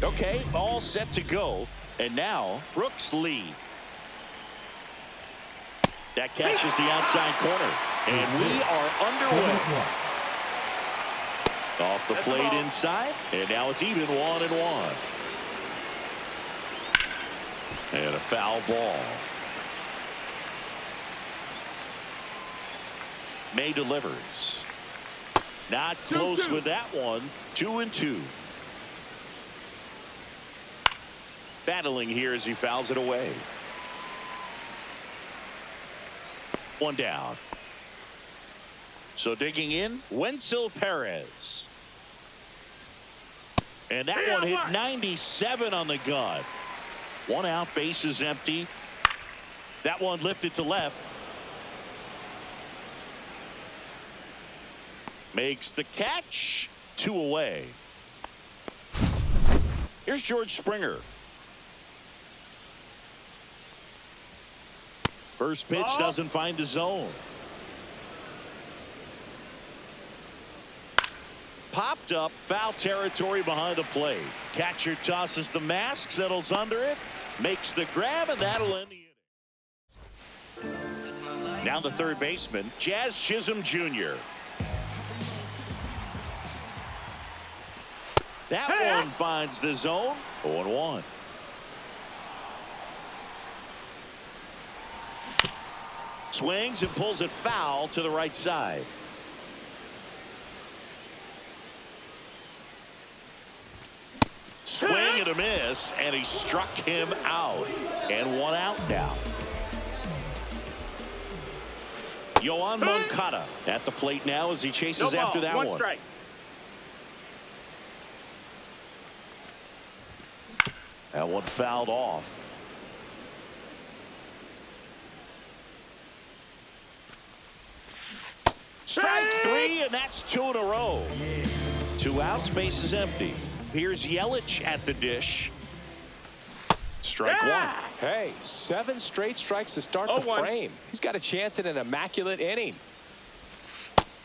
Okay, all set to go. And now, Brooks lead. That catches the outside corner. And we are underway. Off the plate inside. And now it's even 1-1. And a foul ball. May delivers. Not close with that one. 2-2. Battling here as he fouls it away. One down. So digging in, Wenzel Perez. And that one hit 97 on the gun. One out, base is empty. That one lifted to left. Makes the catch. 2 away. Here's George Springer. First pitch doesn't find the zone. Popped up, foul territory behind the plate. Catcher tosses the mask, settles under it, makes the grab, and that'll end the inning. Now the third baseman, Jazz Chisholm Jr. That one finds the zone. 0-1. Swings and pulls it foul to the right side. Swing and a miss, and he struck him out. And one out now. Yoan Moncada at the plate now as he chases after that one. Strike. That one fouled off. Strike 3, and that's 2 in a row. 2 outs, base is empty. Here's Yelich at the dish. Strike 1. Hey, 7 straight strikes to start the frame. He's got a chance at an immaculate inning.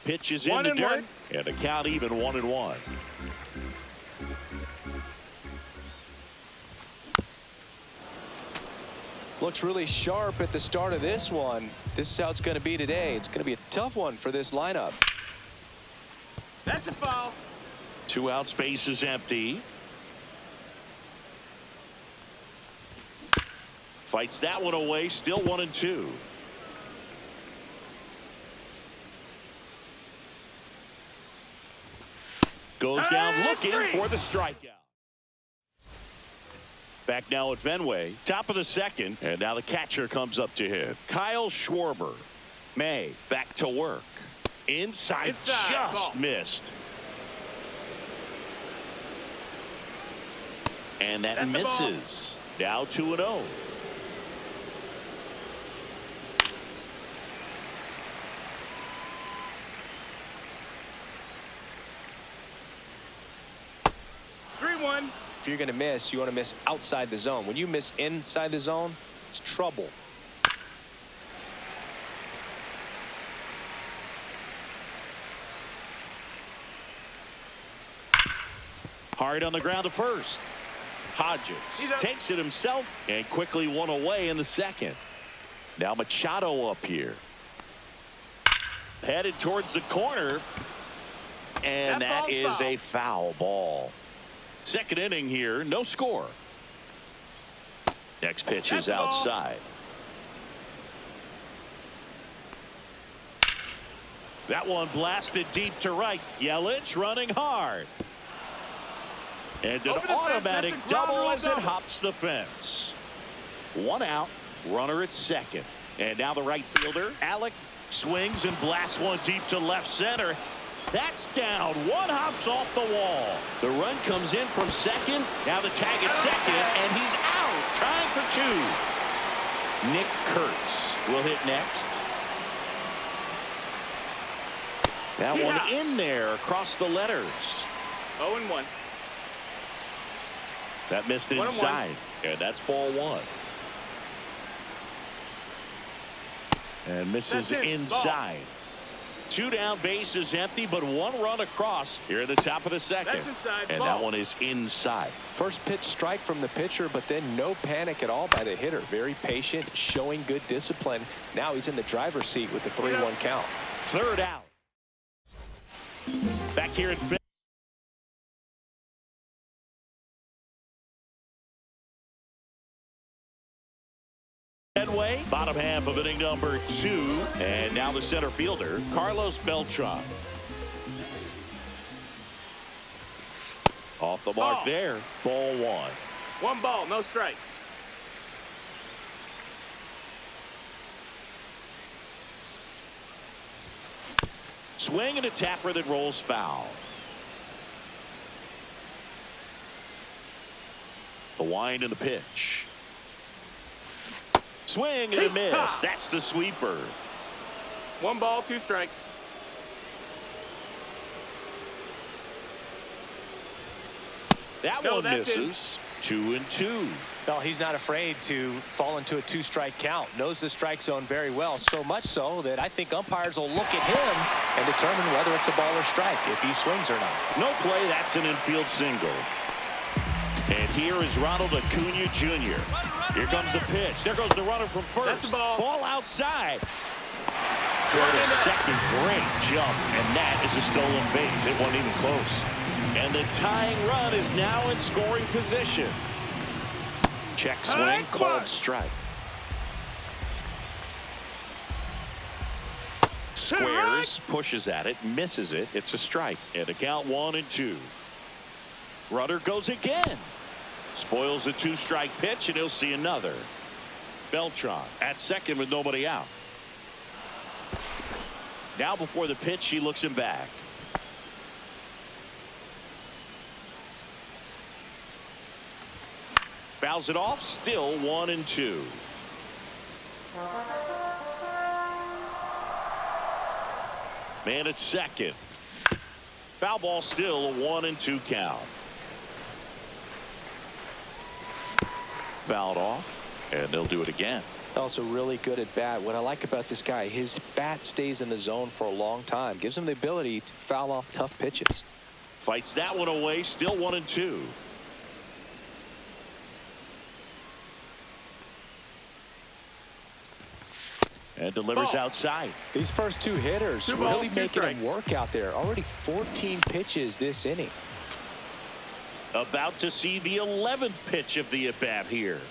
Pitch is in the dirt, and the count even 1-1. Looks really sharp at the start of this one. This is how it's going to be today. It's going to be a tough one for this lineup. That's a foul. 2 outs, base is empty. Fights that one away, still 1-2. Goes down looking for the strikeout. Back now at Fenway, top of the second, and now the catcher comes up to hit. Kyle Schwarber. May back to work. Inside just missed. And that misses. Now 2-0. If you're going to miss, you want to miss outside the zone. When you miss inside the zone, it's trouble. Hard on the ground to first. Hodges takes it himself and quickly one away in the second. Now Machado up here. Headed towards the corner. And that is a foul ball. Second inning here, no score. Next pitch is outside. That one blasted deep to right. Yelich running hard. And an automatic double as it hops the fence. 1 out, runner at second. And now the right fielder, Alec, swings and blasts one deep to left center. That's down. One hops off the wall. The run comes in from second. Now the tag at second, and he's out, trying for two. Nick Kurtz will hit next. That one in there across the letters. 0-1. That missed it inside. And that's ball one. And misses inside. Ball. 2 down, base is empty, but 1 run across here at the top of the second. And ball. That one is inside. First pitch strike from the pitcher, but then no panic at all by the hitter. Very patient, showing good discipline. Now he's in the driver's seat with the 3-1 count. 3rd out. Back here at fifth. Headway, bottom half of inning number 2, and now the center fielder, Carlos Beltran. Off the mark there, ball 1. 1 ball, no strikes. Swing and a tapper that rolls foul. The wind and the pitch. Swing and a miss. That's the sweeper. 1 ball, 2 strikes. That one misses. 2-2. Well, he's not afraid to fall into a 2-strike count. Knows the strike zone very well, so much so that I think umpires will look at him and determine whether it's a ball or strike, if he swings or not. No play. That's an infield single. And here is Ronald Acuna Jr. Here comes the pitch. There goes the runner from first. That's the ball. Ball outside. Throw to second. Great jump. And that is a stolen base. It wasn't even close. And the tying run is now in scoring position. Check swing. Called strike. Squares. Pushes at it. Misses it. It's a strike. And a count 1-2. Runner goes again. Spoils the 2-strike pitch, and he'll see another. Beltran at second with nobody out. Now before the pitch, he looks him back. Fouls it off. Still 1-2. Man at second. Foul ball, still a 1-2 count. Fouled off, and they'll do it again. Also really good at bat. What I like about this guy, his bat stays in the zone for a long time. Gives him the ability to foul off tough pitches. Fights that one away. Still 1-2. And delivers outside. These first 2 hitters really making him work out there. Already 14 pitches this inning. About to see the 11th pitch of the at-bat here.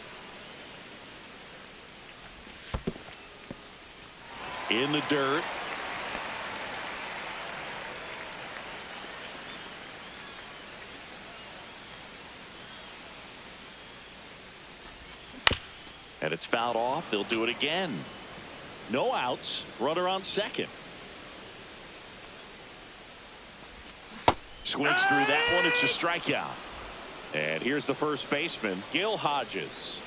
In the dirt. And it's fouled off. They'll do it again. No outs. Runner on second. Swings through that one. It's a strikeout. And here's the first baseman, Gil Hodges.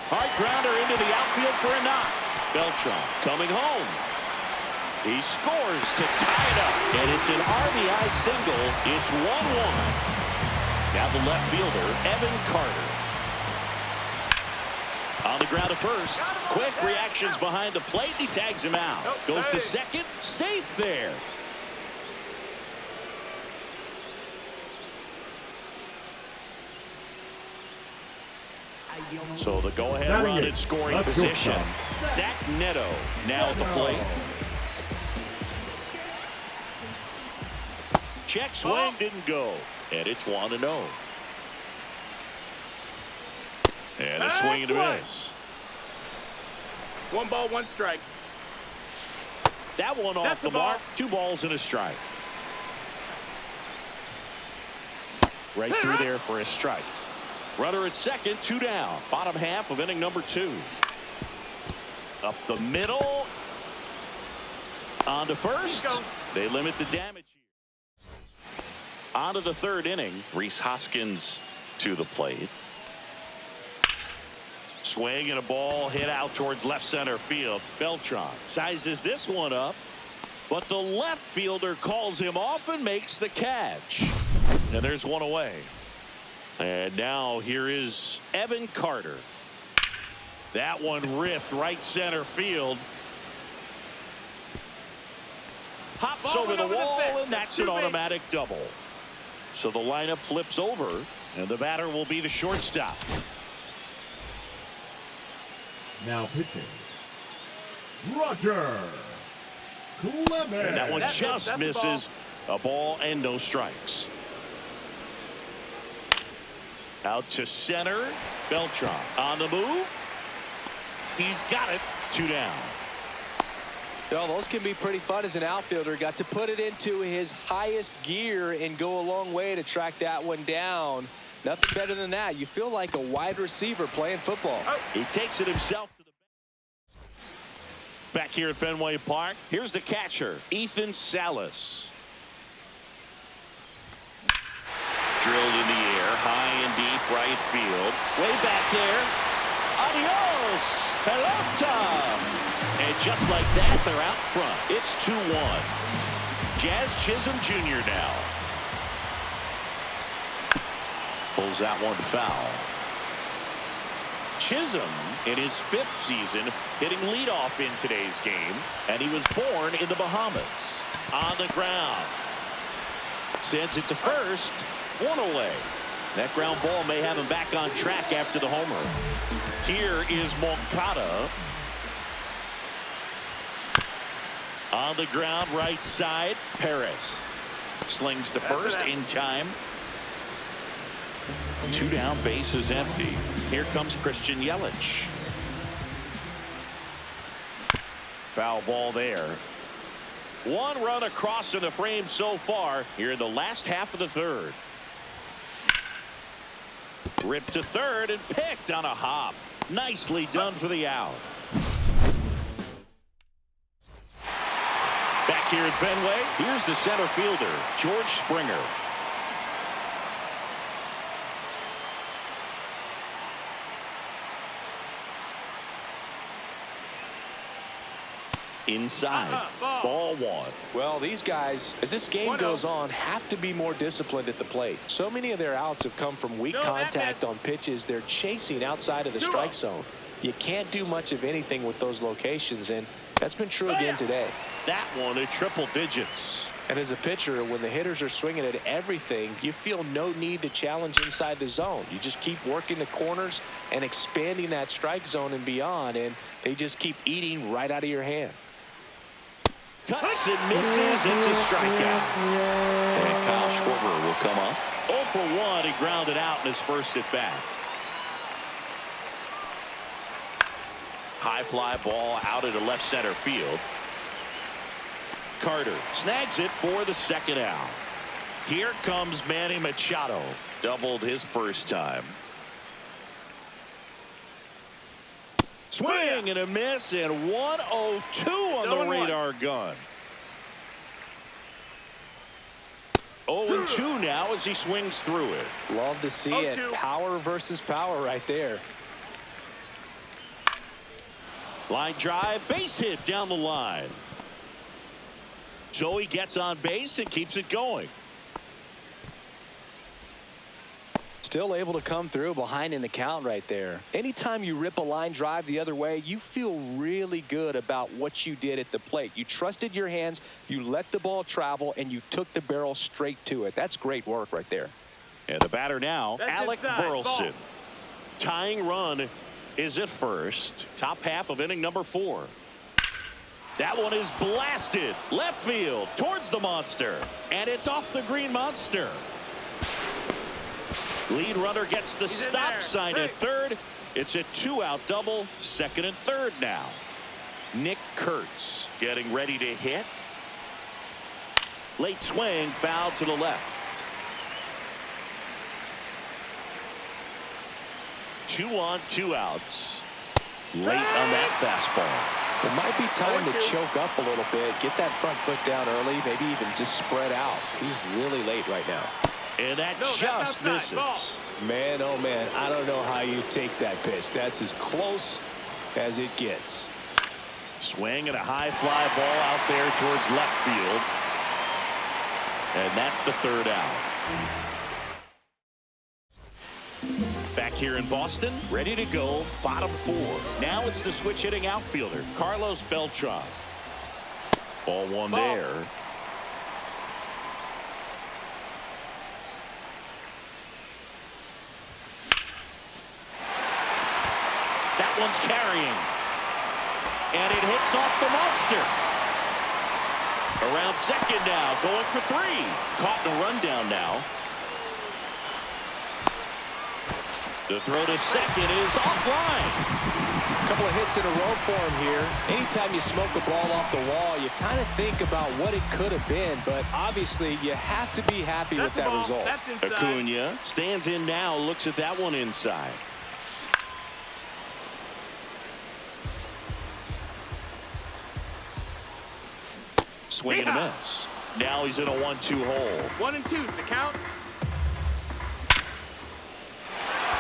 Hard grounder into the outfield for a knock. Beltran coming home. He scores to tie it up. And it's an RBI single. It's 1-1. Now the left fielder, Evan Carter. On the ground at first. Quick reactions behind the plate. He tags him out. Goes to second. Safe there. So the go-ahead run in scoring position. Zach Neto now at the plate. Check swing didn't go. And it's 1-0. And a swing and a miss. 1 ball, 1 strike. That one off the mark. 2 balls and a strike. Right through there for a strike. Runner at second, 2 down. Bottom half of inning number 2. Up the middle. On to first. They limit the damage here. On to the third inning. Rhys Hoskins to the plate. Swing and a ball hit out towards left center field. Beltran sizes this one up, but the left fielder calls him off and makes the catch. And there's one away. And now here is Evan Carter. That one ripped right center field. Hops over the wall, and that's an automatic double. So the lineup flips over, and the batter will be the shortstop. Now pitching, Roger Clemens. And that one just misses. A ball and no strikes. Out to center. Beltran on the move. He's got it. 2 down. Well, those can be pretty fun as an outfielder. Got to put it into his highest gear and go a long way to track that one down. Nothing better than that. You feel like a wide receiver playing football. He takes it himself to the back here at Fenway Park. Here's the catcher, Ethan Salas. Drilled in the air, high and deep right field. Way back there. Adios, pelota. And just like that, they're out front. It's 2-1. Jazz Chisholm Jr. now. Pulls that one foul. Chisholm, in his 5th season, hitting leadoff in today's game, and he was born in the Bahamas. On the ground. Sends it to first. 1 away. That ground ball may have him back on track after the homer. Here is Moncada. On the ground, right side. Perez slings to first in time. 2 down, base is empty. Here comes Christian Yelich. Foul ball there. 1 run across in the frame so far here in the last half of the 3rd. Ripped to third and picked on a hop. Nicely done for the out. Back here at Fenway, here's the center fielder, George Springer. Inside. Ball 1. Well, these guys, as this game goes on, have to be more disciplined at the plate. So many of their outs have come from weak contact on pitches they're chasing outside of the strike zone. You can't do much of anything with those locations, and that's been true again today. That one at triple digits. And as a pitcher, when the hitters are swinging at everything, you feel no need to challenge inside the zone. You just keep working the corners and expanding that strike zone and beyond, and they just keep eating right out of your hand. Cuts and misses. It's a strikeout. And Kyle Schwarber will come up. 0 for 1. He grounded out in his first at bat. High fly ball out into left center field. Carter snags it for the 2nd out. Here comes Manny Machado. Doubled his first time. Swing and a miss, and 102 on the radar gun. 0-2 now as he swings through it. Love to see it. Power versus power right there. Line drive, base hit down the line. So he gets on base and keeps it going. Still able to come through behind in the count right there. Anytime you rip a line drive the other way, you feel really good about what you did at the plate. You trusted your hands, you let the ball travel, and you took the barrel straight to it. That's great work right there. And the batter now, Alec Burleson. Tying run is at first. Top half of inning number 4. That one is blasted left field towards the monster, and it's off the green monster. Lead runner gets the stop sign at third. It's a 2-out double, 2nd and 3rd now. Nick Kurtz getting ready to hit. Late swing, foul to the left. 2 on, 2 outs. Late on that fastball. It might be time to choke up a little bit, get that front foot down early, maybe even just spread out. He's really late right now. And that just misses. Ball. Man, oh man, I don't know how you take that pitch. That's as close as it gets. Swing and a high fly ball out there towards left field. And that's the third out. Back here in Boston, ready to go, bottom four. Now it's the switch hitting outfielder, Carlos Beltran. Ball one there. That one's carrying. And it hits off the monster. Around second now, going for three. Caught in a rundown now. The throw to second is offline. A couple of hits in a row for him here. Anytime you smoke a ball off the wall, you kind of think about what it could have been, but obviously you have to be happy with that result. Acuna stands in now, looks at that one inside. Swing and a miss. Now he's in a 1-2 hole. 1 and 2's the count.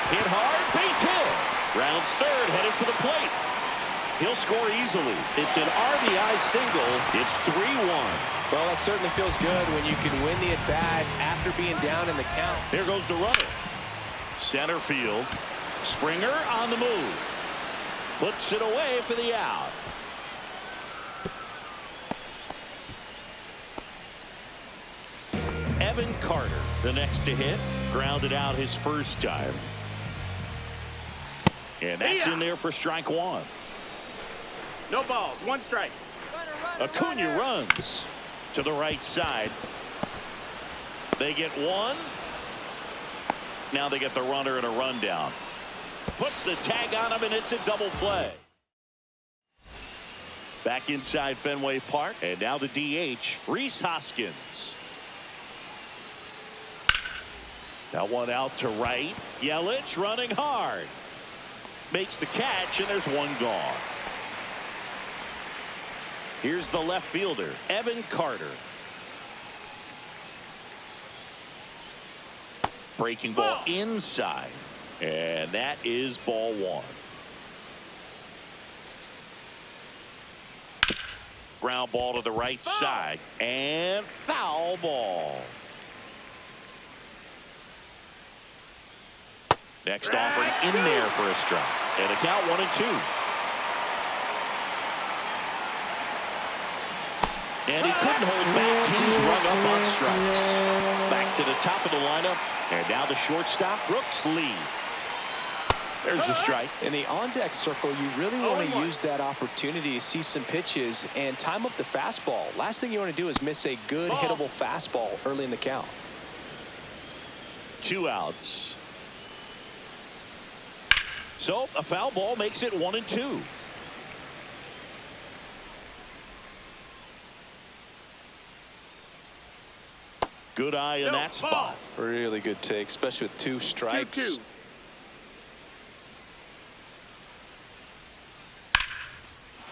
Hit hard, base hit. Rounds third, headed for the plate. He'll score easily. It's an RBI single. It's 3-1. Well, that certainly feels good when you can win the at-bat after being down in the count. Here goes the runner. Center field. Springer on the move. Puts it away for the out. Evan Carter, the next to hit. Grounded out his first time. And that's in there for strike one. No balls, 1 strike. Acuna runs to the right side. They get one. Now they get the runner and a rundown. Puts the tag on him, and it's a double play. Back inside Fenway Park, and now the DH, Rhys Hoskins. That one out to right. Yelich running hard. Makes the catch, and there's one gone. Here's the left fielder, Evan Carter. Breaking ball inside. And that is ball one. Ground ball to the right side. And foul ball. Next offering in there for a strike. And a count 1-2. And he couldn't hold back. He's rung up on strikes. Back to the top of the lineup. And now the shortstop, Brooks Lee. There's a strike. In the on-deck circle, you really want to use that opportunity to see some pitches and time up the fastball. Last thing you want to do is miss a good hittable fastball early in the count. 2 outs. So a foul ball makes it 1-2. Good eye in that spot. Really good take, especially with 2 strikes. 2-2.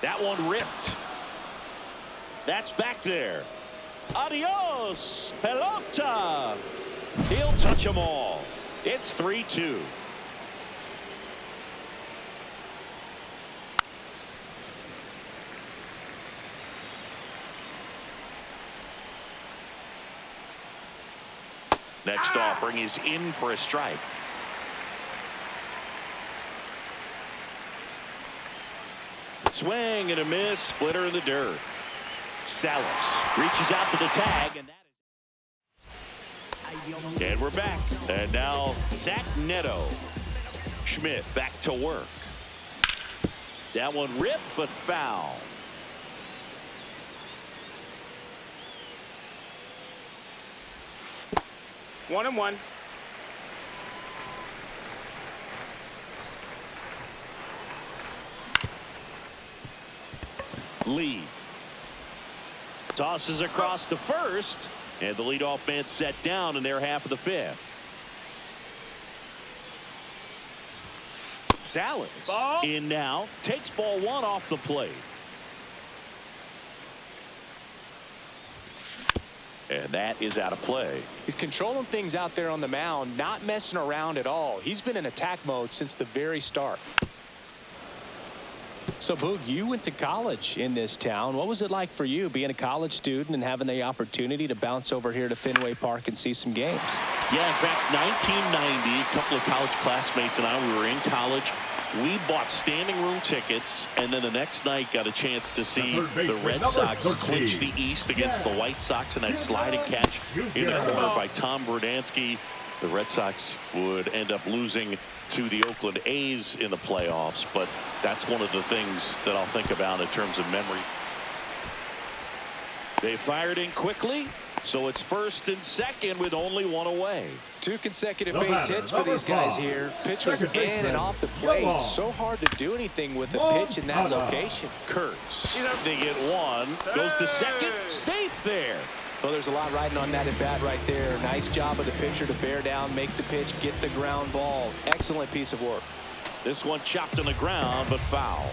That one ripped. That's back there. Adios, pelota. He'll touch them all. It's 3-2. Next offering is in for a strike. Swing and a miss. Splitter in the dirt. Salas reaches out to the tag, and we're back. And now Zach Neto. Schmidt back to work. That one ripped, but foul. 1-1. Lee tosses across to first, and the leadoff man set down in their half of the 5th. Salas Ball. in now, takes ball one off the plate. And that is out of play. He's controlling things out there on the mound, not messing around at all. He's been in attack mode since the very start. So, Boog, you went to college in this town. What was it like for you being a college student and having the opportunity to bounce over here to Fenway Park and see some games? Yeah, in fact, 1990, a couple of college classmates and I, we were in college. We bought standing room tickets, and then the next night got a chance to see the Red Sox clinch the East against the White Sox in that sliding catch in the corner by Tom Verdansky. The Red Sox would end up losing to the Oakland A's in the playoffs, but that's one of the things that I'll think about in terms of memory. They fired in quickly, so it's first and second with only one away. 2 consecutive base hits for these guys here. Pitch was in and off the plate. So hard to do anything with the pitch in that location. Kurtz, they get one, goes to second, safe there. Well, there's a lot riding on that at bat right there. Nice job of the pitcher to bear down, make the pitch, get the ground ball. Excellent piece of work. This one chopped on the ground, but foul.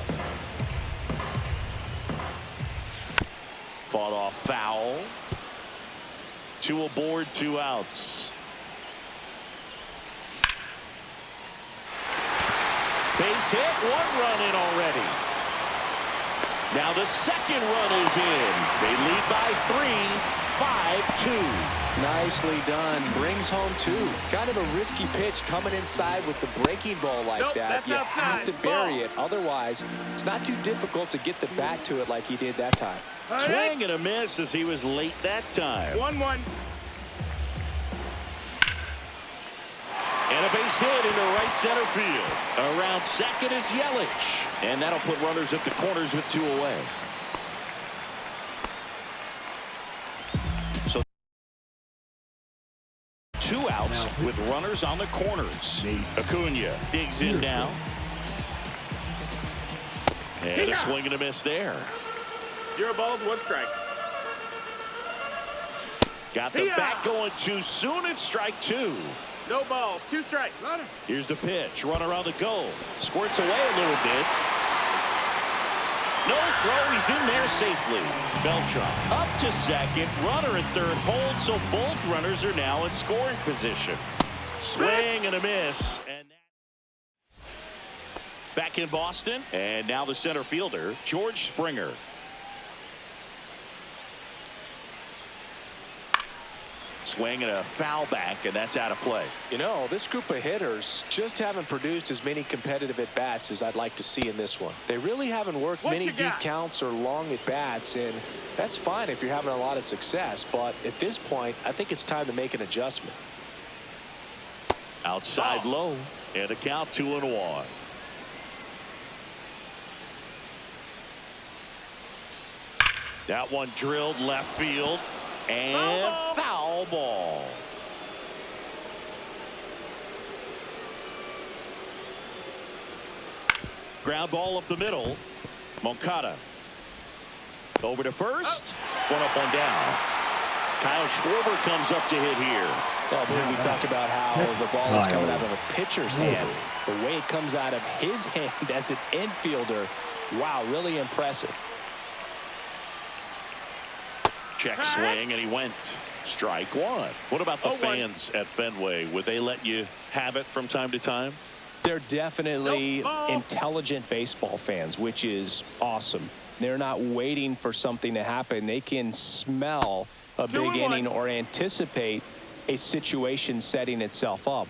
Fought off foul. 2 aboard, 2 outs. Base hit, 1 run in already. Now the second run is in. They lead by 3, 5-2. Nicely done. Brings home 2. Kind of a risky pitch coming inside with the breaking ball like that. You have to bury it. Otherwise, it's not too difficult to get the bat to it like he did that time. Swing and a miss as he was late that time. 1-1. And a base hit into right center field. Around second is Yelich. And that'll put runners at the corners with 2 away. So 2 outs with runners on the corners. Acuna digs in now. And a swing and a miss there. 0 balls, 1 strike. Got the bat going too soon. It's strike 2. No balls, 2 strikes. Here's the pitch. Runner on the go. Squirts away a little bit. No throw. He's in there safely. Beltran up to second. Runner at third. Hold, so both runners are now in scoring position. Swing and a miss. And back in Boston. And now the center fielder, George Springer. Swing and a foul back, and that's out of play. You know, this group of hitters just haven't produced as many competitive at-bats as I'd like to see in this one. They really haven't worked many deep counts or long at-bats, and that's fine if you're having a lot of success. But at this point, I think it's time to make an adjustment. Outside low, and a count 2-1. That one drilled left field. And foul ball. Ground ball up the middle. Moncada. Over to first. 1 up, 1 down. Kyle Schwarber comes up to hit here. Well, we talk about how the ball is coming out of a pitcher's hand. The way it comes out of his hand as an infielder. Wow, really impressive. Check swing, and he went. Strike 1. What about the fans at Fenway? Would they let you have it from time to time? They're definitely intelligent baseball fans, which is awesome. They're not waiting for something to happen. They can smell a big inning or anticipate a situation setting itself up.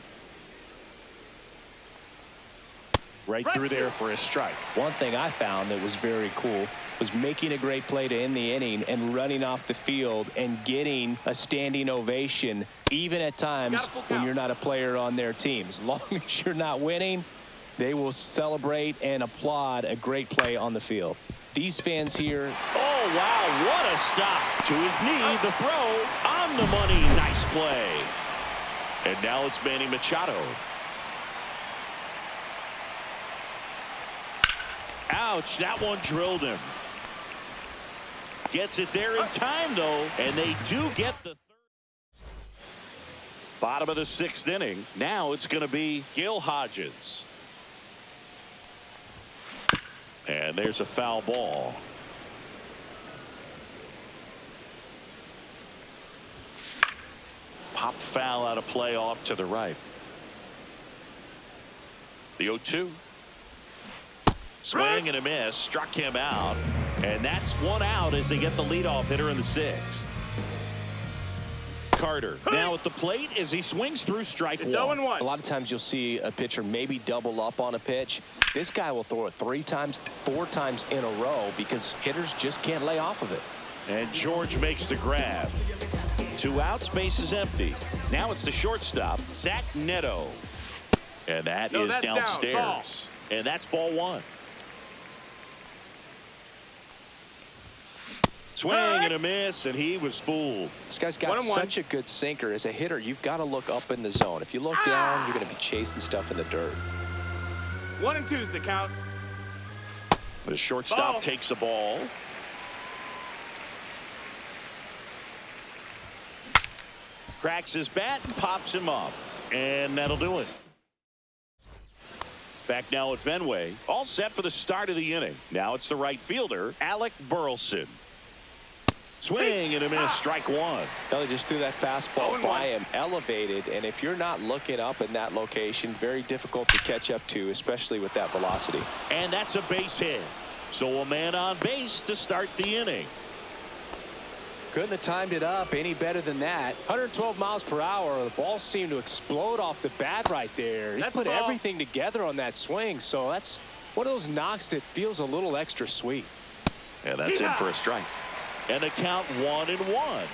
Right through there for a strike. One thing I found that was very cool was making a great play to end the inning and running off the field and getting a standing ovation, even at times when you're not a player on their team. As long as you're not winning, they will celebrate and applaud a great play on the field. These fans here. Oh, wow, what a stop. To his knee, the throw on the money. Nice play. And now it's Manny Machado. Ouch, that one drilled him. Gets it there in time, though, and they do get the third. Bottom of the 6th inning. Now it's going to be Gil Hodges. And there's a foul ball. Pop foul out of play off to the right. The 0-2. Swing and a miss. Struck him out. And that's one out as they get the leadoff hitter in the 6th. Carter now at the plate as he swings through strike It's one. 0-1. A lot of times you'll see a pitcher maybe double up on a pitch. This guy will throw it 3 times, 4 times in a row because hitters just can't lay off of it. And George makes the grab. 2 outs, base is empty. Now it's the shortstop, Zach Neto. And that is that's downstairs. Down. Ball. And that's ball 1. Swing and a miss, and he was fooled. This guy's got 1-1. such a good sinker. As a hitter, you've got to look up in the zone. If you look down, you're going to be chasing stuff in the dirt. 1-2 is the count. The shortstop Ball. takes the ball. Cracks his bat and pops him up. And that'll do it. Back now at Fenway. All set for the start of the inning. Now it's the right fielder, Alec Burleson. Swing and a miss, strike 1. They just threw that fastball 0-1. by him, elevated, and if you're not looking up in that location, very difficult to catch up to, especially with that velocity. And that's a base hit. So a man on base to start the inning. Couldn't have timed it up any better than that. 112 miles per hour. The ball seemed to explode off the bat right there. He That's put the ball. everything together on that swing, so that's one of those knocks that feels a little extra sweet. And that's in for a strike. And the count 1-1.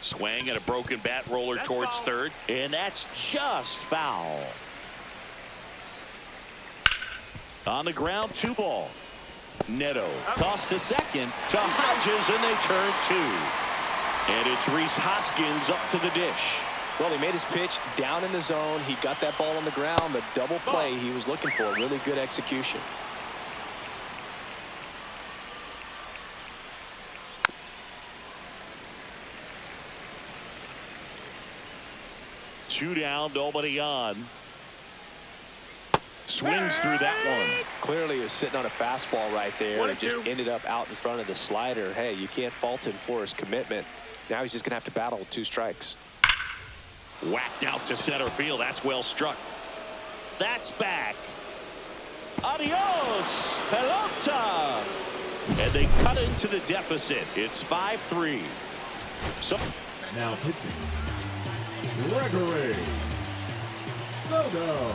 Swing and a broken bat roller That's towards foul. third. And that's just foul. On the ground, 2 ball. Neto tossed to second to Hodges, and they turn 2. And it's Rhys Hoskins up to the dish. Well, he made his pitch down in the zone. He got that ball on the ground. The double play he was looking for. Really good execution. Two down, nobody on. Swings through that one. Clearly he was sitting on a fastball right there and just 1-2. ended up out in front of the slider. Hey, you can't fault him for his commitment. Now he's just going to have to battle with 2 strikes. Whacked out to center field. That's well struck. That's back. Adios, pelota. And they cut into the deficit. It's 5-3. So Now pitching. Gregory Soto.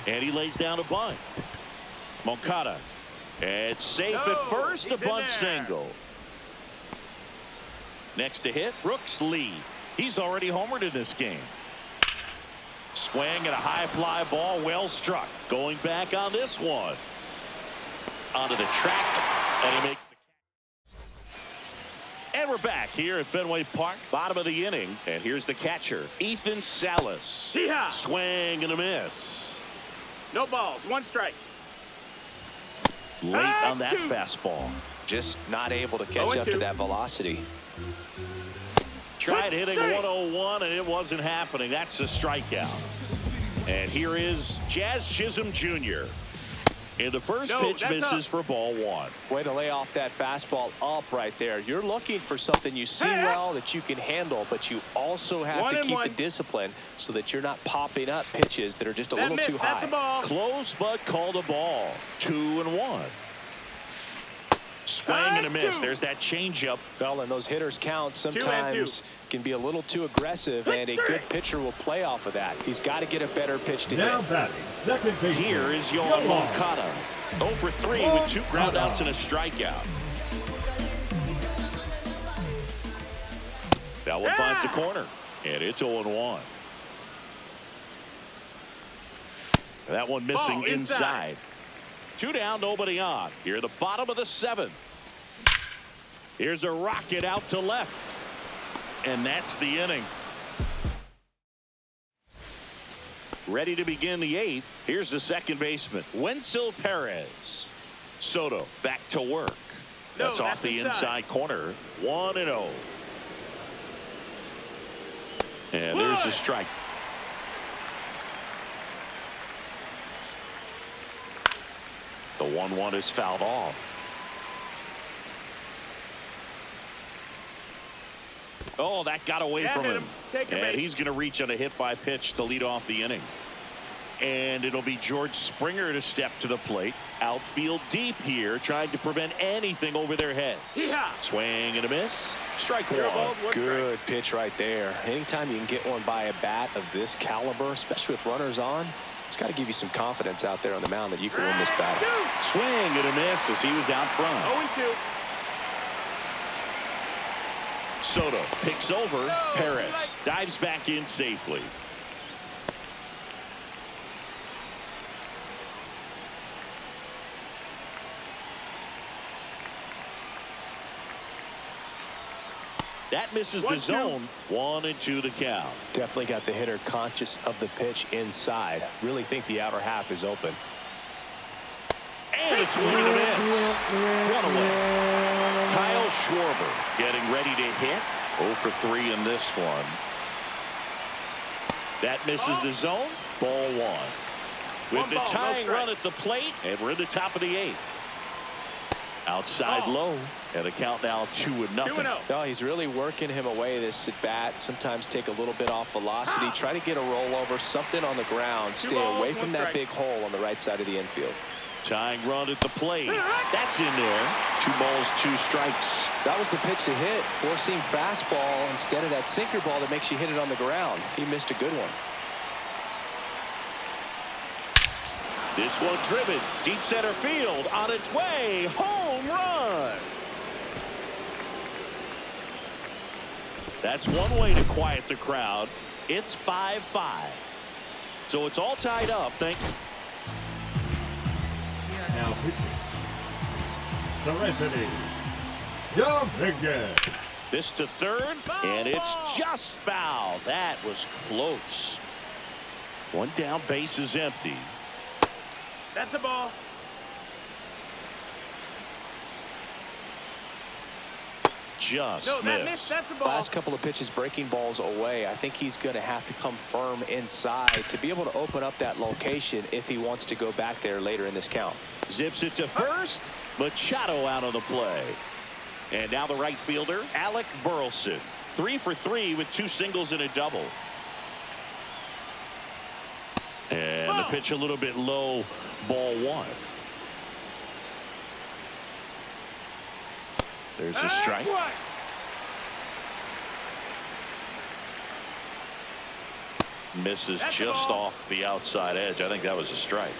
and he lays down a bunt. Moncada. It's safe No, at first. he's A in bunt there. single. Next to hit, Brooks Lee. He's already homered in this game. Swing and a high fly ball, well struck. Going back on this one. Onto the track, and he makes the. And we're back here at Fenway Park, bottom of the inning. And here's the catcher, Ethan Salas. Yeehaw. Swing and a miss. No balls. 1 strike. Late on that 2. fastball. Just not able to catch up to 0-2. that velocity. Tried hitting 101, and it wasn't happening. That's a strikeout. And here is Jazz Chisholm Jr. And the first pitch that's misses up. for ball 1. Way to lay off that fastball up right there. You're looking for something you see well that you can handle, but you also have to keep the 1-1. discipline so that you're not popping up pitches that are just a little too That's a high. ball. Close, but called a ball. 2-1. Swing and a miss. 2. There's that changeup. Well, and those hitters count 2 and 2. sometimes can be a little too aggressive, and a good pitcher will play off of that. He's got to get a better pitch to Now hit. batting. Second base. Here is Yohan Moncada. 0 for 3 with 2 groundouts and a strikeout. That one finds the corner, and it's 0-1. That one missing Ball inside. 2 down, nobody on. Here, the bottom of the 7th. Here's a rocket out to left. And that's the inning. Ready to begin the 8th. Here's the second baseman, Wenzel Perez. Soto back to work. No, That's off that's the inside corner. 1-0. And there's the strike. The 1-1 is fouled off. Oh, that got away from him. And he's going to reach on a hit by pitch to lead off the inning. And it'll be George Springer to step to the plate. Outfield deep here, trying to prevent anything over their heads. Yeah. Swing and a miss. Strike one. Good pitch right there. Anytime you can get one by a bat of this caliber, especially with runners on, it's got to give you some confidence out there on the mound that you can win this battle. Swing and a miss as he was out front. 0-2. Soto picks over. Perez dives back in safely. That misses the zone. 1-2 the count. Definitely got the hitter conscious of the pitch inside. Really think the outer half is open. And a swing and a miss. One away. Kyle Schwarber getting ready to hit. 0 for 3 in this one. That misses the zone. Ball 1. With the tying run at the plate, and we're in the top of the 8th. Outside low, and the count now 2-0. 2-0. No, he's really working him away this at bat. Sometimes take a little bit off velocity. Try to get a rollover, something on the ground. Stay away from that big hole on the right side of the infield. Tying run at the plate. That's in there. 2 balls, 2 strikes. That was the pitch to hit. Four-seam fastball instead of that sinker ball that makes you hit it on the ground. He missed a good one. This one driven deep center field on its way. Home run. That's one way to quiet the crowd. It's 5-5. So it's all tied up. Now pitching. Serenity. Dominguez. This to third, and it's just foul. That was close. One down, base is empty. That's a ball. Just missed. That's a ball. Last couple of pitches breaking balls away. I think he's going to have to come firm inside to be able to open up that location if he wants to go back there later in this count. Zips it to first. Machado out on the play. And now the right fielder, Alec Burleson. 3 for 3 with 2 singles and a double. And the pitch a little bit low. Ball 1. There's a strike. Misses just off the outside edge. I think that was a strike.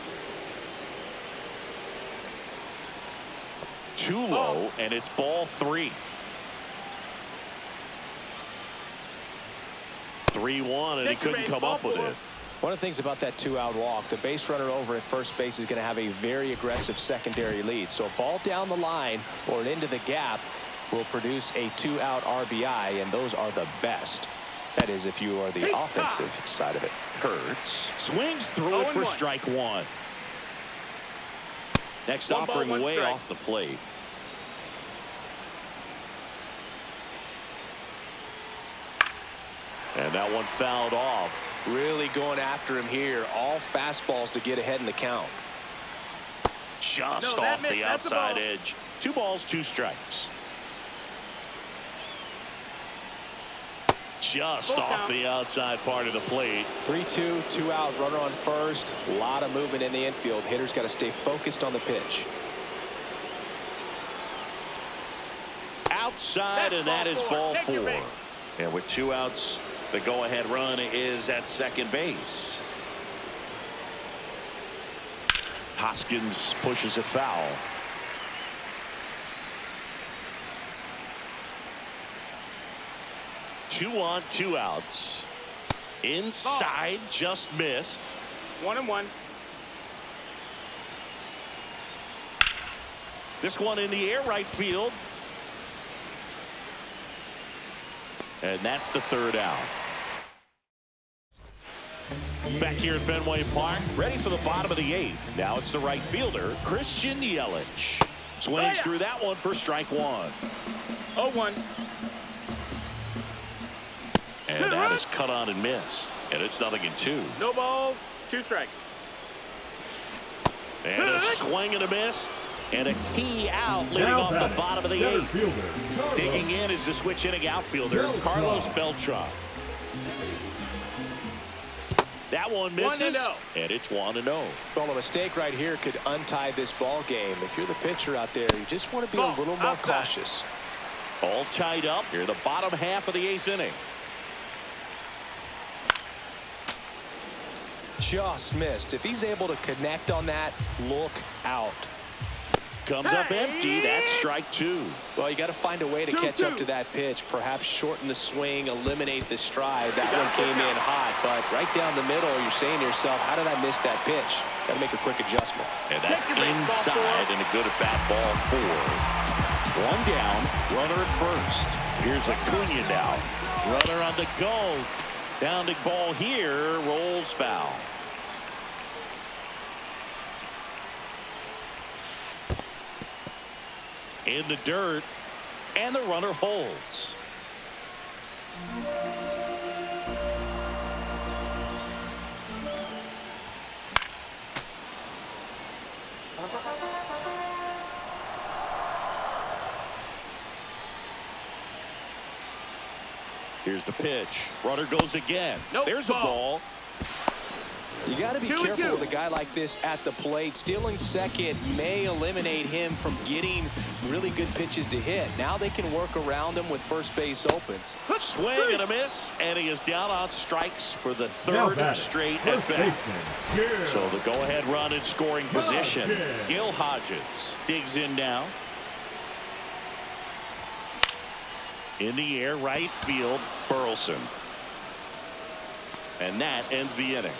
Too low, and it's ball 3. 3-1, and he couldn't come up with it. One of the things about that 2-out walk, the base runner over at first base is going to have a very aggressive secondary lead. So a ball down the line or an into the gap will produce a 2-out RBI, and those are the best. That is, if you are the offensive side of it. Hurts. Swings through it for strike 1. Next offering way off the plate. And that one fouled off. Really going after him here. All fastballs to get ahead in the count. Just off the outside edge. 2 balls, 2 strikes. Just off the outside part of the plate. 3-2, 2-out, runner on first. A lot of movement in the infield. Hitter's got to stay focused on the pitch. Outside, and that is ball 4. And with 2 outs, the go-ahead run is at second base. Hoskins pushes it foul. Two on, 2 outs. Inside, just missed. 1-1. This one in the air, right field. And that's the 3rd out. Back here at Fenway Park, ready for the bottom of the 8th. Now it's the right fielder, Christian Yelich. Swings through that one for strike 1. 0-1. And that is cut on and missed. And it's 0-2. No balls, 2 strikes. And a swing and a miss. And a key out leading Now off the batting, bottom of the center eighth. fielder, Carlos. Digging in is the switch hitting outfielder, Carlos Beltran. That one misses, 1-0. and it's 1-0. Well, a mistake right here could untie this ball game. If you're the pitcher out there, you just want to be a little more cautious. All tied up here, the bottom half of the eighth inning. Just missed. If he's able to connect on that, look out. Comes up empty. That's strike two. Well, you got to find a way to catch up to that pitch. Perhaps shorten the swing, eliminate the stride. That one came in hot, but right down the middle, you're saying to yourself, how did I miss that pitch? Got to make a quick adjustment. And that's inside and a good at-bat ball four. One down, runner at first. Here's Acuna now. Runner on the go. Bounding ball here, rolls foul. In the dirt, and the runner holds. Here's the pitch. Runner goes again. Nope, There's a ball. You got to be careful with a guy like this at the plate. Stealing second may eliminate him from getting really good pitches to hit. Now they can work around him with first base opens. Swing and a miss, and he is down on strikes for the third straight at bat. So the go-ahead run in scoring position. Gil Hodges digs in now. In the air, right field, Burleson. And that ends the inning.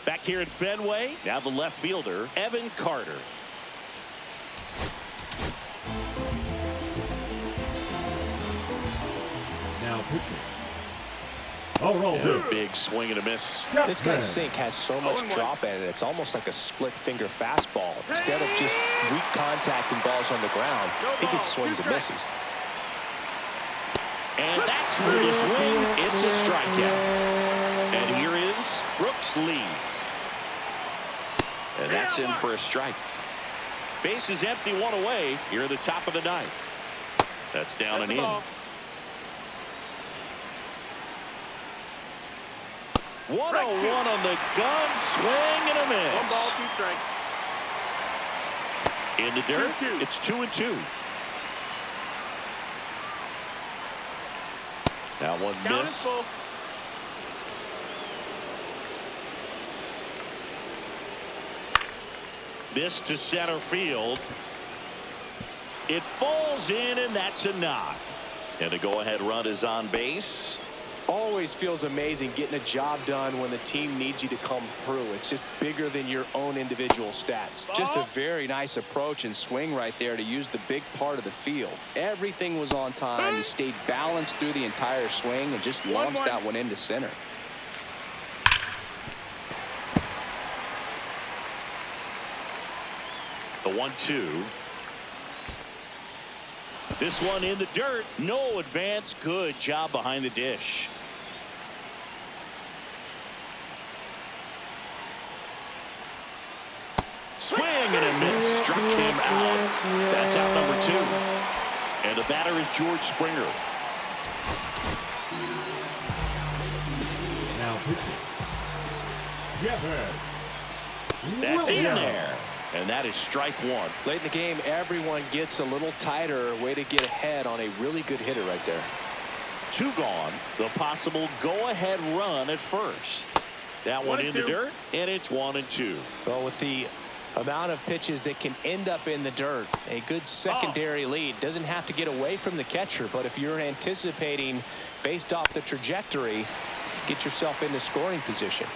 Back here at Fenway, now the left fielder, Evan Carter. Now pitching. Oh, big swing and a miss. This guy's sink has so much drop in it. It's almost like a split finger fastball. Instead of just weak contact and balls on the ground, he gets swings and misses. And that's where the swing. It's a strikeout. And here is Brooks Lee. And that's in for a strike. Base is empty, one away here at the top of the ninth. That's down and in. 1-0-1 on the gun, swing and a miss. 1 ball, 2 strikes. In the dirt, 2-2. it's 2-2. That one missed. This to center field. It falls in, and that's a knock. And a go-ahead run is on base. Always feels amazing getting a job done when the team needs you to come through. It's just bigger than your own individual stats. Just a very nice approach and swing right there to use the big part of the field. Everything was on time. He stayed balanced through the entire swing and just launched that one into center. The 1-2. This one in the dirt. No advance. Good job behind the dish. Swing and a miss. Struck him out. That's out number 2. And the batter is George Springer. Now pitching. That's in there. And that is strike one. Late in the game, everyone gets a little tighter. Way to get ahead on a really good hitter right there. 2 gone. The possible go-ahead run at first. That one in the dirt, and it's 1-2. Well, with the amount of pitches that can end up in the dirt, a good secondary lead. Doesn't have to get away from the catcher, but if you're anticipating based off the trajectory, get yourself into scoring position.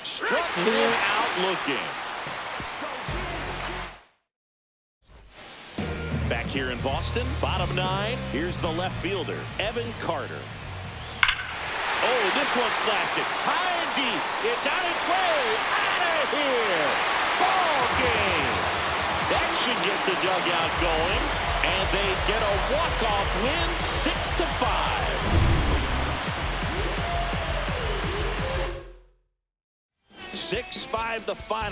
Struck him out looking. Back here in Boston, bottom 9. Here's the left fielder, Evan Carter. Oh, this one's blasted. High and deep. It's on its way. Out of here. Ball game. That should get the dugout going. And they get a walk-off win, 6-5. 6-5 the final.